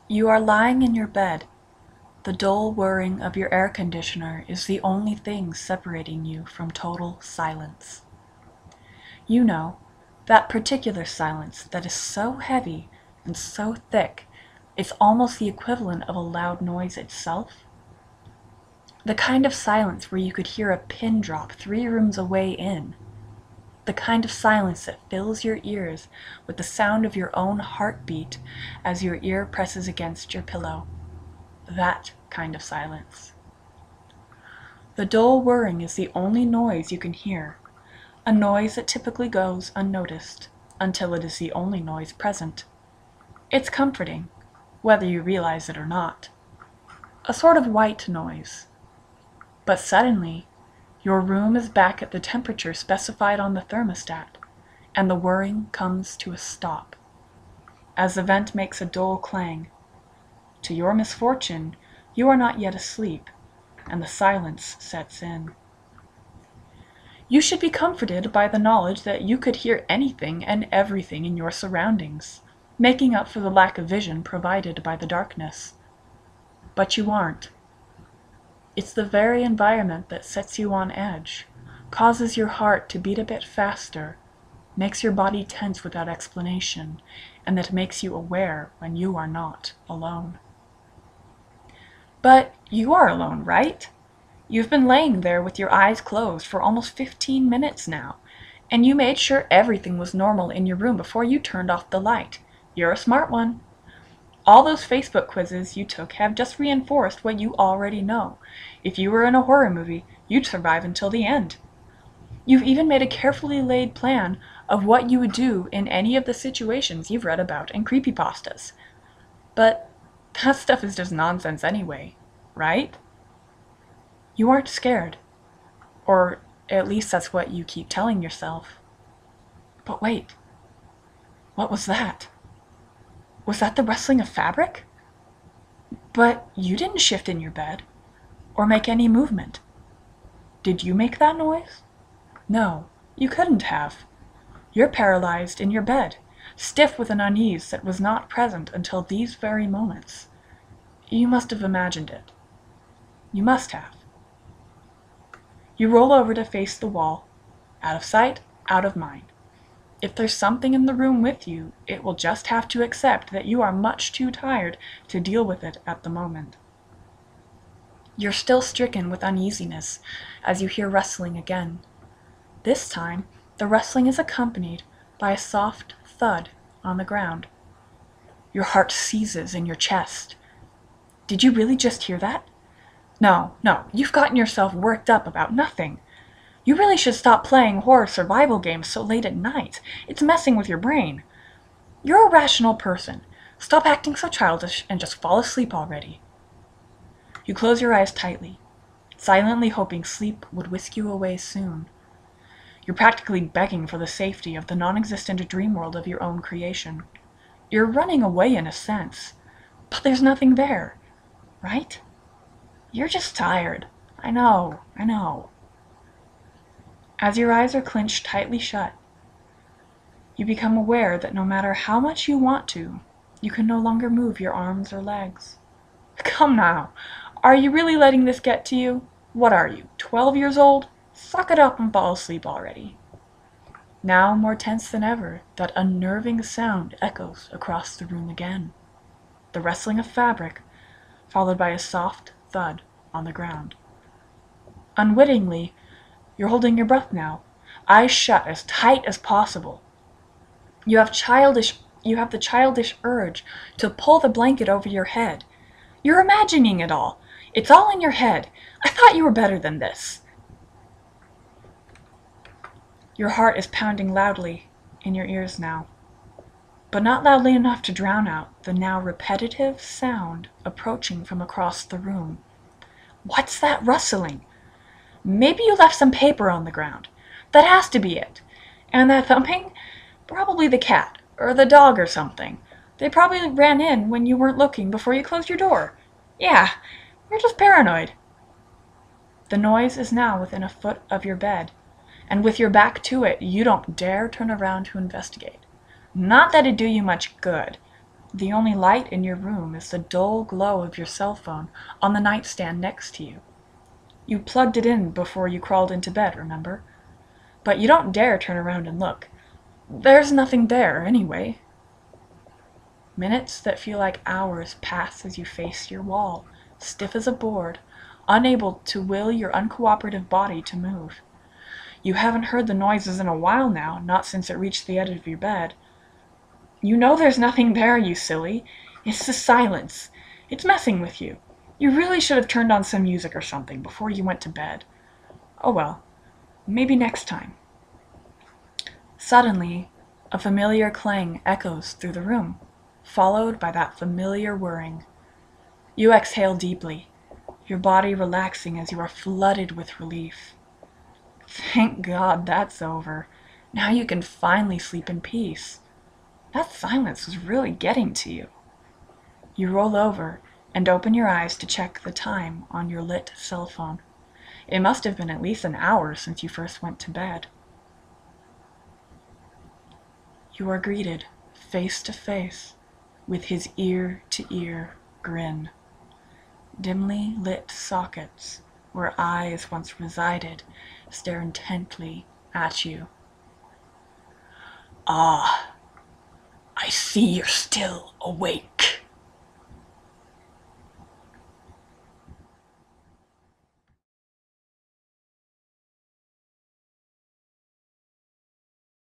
You are lying in your bed. The dull whirring of your air conditioner is the only thing separating you from total silence. You know, that particular silence that is so heavy and so thick, it's almost the equivalent of a loud noise itself. The kind of silence where you could hear a pin drop 3 rooms away in. The kind of silence that fills your ears with the sound of your own heartbeat as your ear presses against your pillow. That kind of silence. The dull whirring is the only noise you can hear, a noise that typically goes unnoticed until it is the only noise present. It's comforting, whether you realize it or not. A sort of white noise. But suddenly, your room is back at the temperature specified on the thermostat, and the whirring comes to a stop, as the vent makes a dull clang. To your misfortune, you are not yet asleep, and the silence sets in. You should be comforted by the knowledge that you could hear anything and everything in your surroundings, making up for the lack of vision provided by the darkness. But you aren't. It's the very environment that sets you on edge, causes your heart to beat a bit faster, makes your body tense without explanation, and that makes you aware when you are not alone. But you are alone, right? You've been laying there with your eyes closed for almost 15 minutes now, and you made sure everything was normal in your room before you turned off the light. You're a smart one. All those Facebook quizzes you took have just reinforced what you already know. If you were in a horror movie, you'd survive until the end. You've even made a carefully laid plan of what you would do in any of the situations you've read about in creepypastas. But that stuff is just nonsense anyway, right? You aren't scared. Or at least that's what you keep telling yourself. But wait, what was that? Was that the rustling of fabric? But you didn't shift in your bed, or make any movement. Did you make that noise? No, you couldn't have. You're paralyzed in your bed, stiff with an unease that was not present until these very moments. You must have imagined it. You must have. You roll over to face the wall, out of sight, out of mind. If there's something in the room with you, it will just have to accept that you are much too tired to deal with it at the moment. You're still stricken with uneasiness as you hear rustling again. This time, the rustling is accompanied by a soft thud on the ground. Your heart seizes in your chest. Did you really just hear that? No, you've gotten yourself worked up about nothing. You really should stop playing horror survival games so late at night. It's messing with your brain. You're a rational person. Stop acting so childish and just fall asleep already. You close your eyes tightly, silently hoping sleep would whisk you away soon. You're practically begging for the safety of the non-existent dream world of your own creation. You're running away in a sense, but there's nothing there, right? You're just tired. I know. As your eyes are clenched tightly shut, you become aware that no matter how much you want to, you can no longer move your arms or legs. Come now, are you really letting this get to you? What are you, 12 years old? Suck it up and fall asleep already. Now more tense than ever, that unnerving sound echoes across the room again. The rustling of fabric, followed by a soft thud on the ground. Unwittingly, you're holding your breath now, eyes shut as tight as possible. You have the childish urge to pull the blanket over your head. You're imagining it all. It's all in your head. I thought you were better than this. Your heart is pounding loudly in your ears now, but not loudly enough to drown out the now repetitive sound approaching from across the room. What's that rustling? Maybe you left some paper on the ground. That has to be it. And that thumping? Probably the cat, or the dog or something. They probably ran in when you weren't looking before you closed your door. Yeah, you're just paranoid. The noise is now within a foot of your bed, and with your back to it, you don't dare turn around to investigate. Not that it'd do you much good. The only light in your room is the dull glow of your cell phone on the nightstand next to you. You plugged it in before you crawled into bed, remember? But you don't dare turn around and look. There's nothing there, anyway. Minutes that feel like hours pass as you face your wall, stiff as a board, unable to will your uncooperative body to move. You haven't heard the noises in a while now, not since it reached the edge of your bed. You know there's nothing there, you silly. It's the silence. It's messing with you. You really should have turned on some music or something before you went to bed. Oh well, maybe next time. Suddenly, a familiar clang echoes through the room, followed by that familiar whirring. You exhale deeply, your body relaxing as you are flooded with relief. Thank God that's over. Now you can finally sleep in peace. That silence was really getting to you. You roll over and open your eyes to check the time on your lit cell phone. It must have been at least an hour since you first went to bed. You are greeted face to face with his ear-to-ear grin. Dimly lit sockets, where eyes once resided, stare intently at you. Ah, I see you're still awake.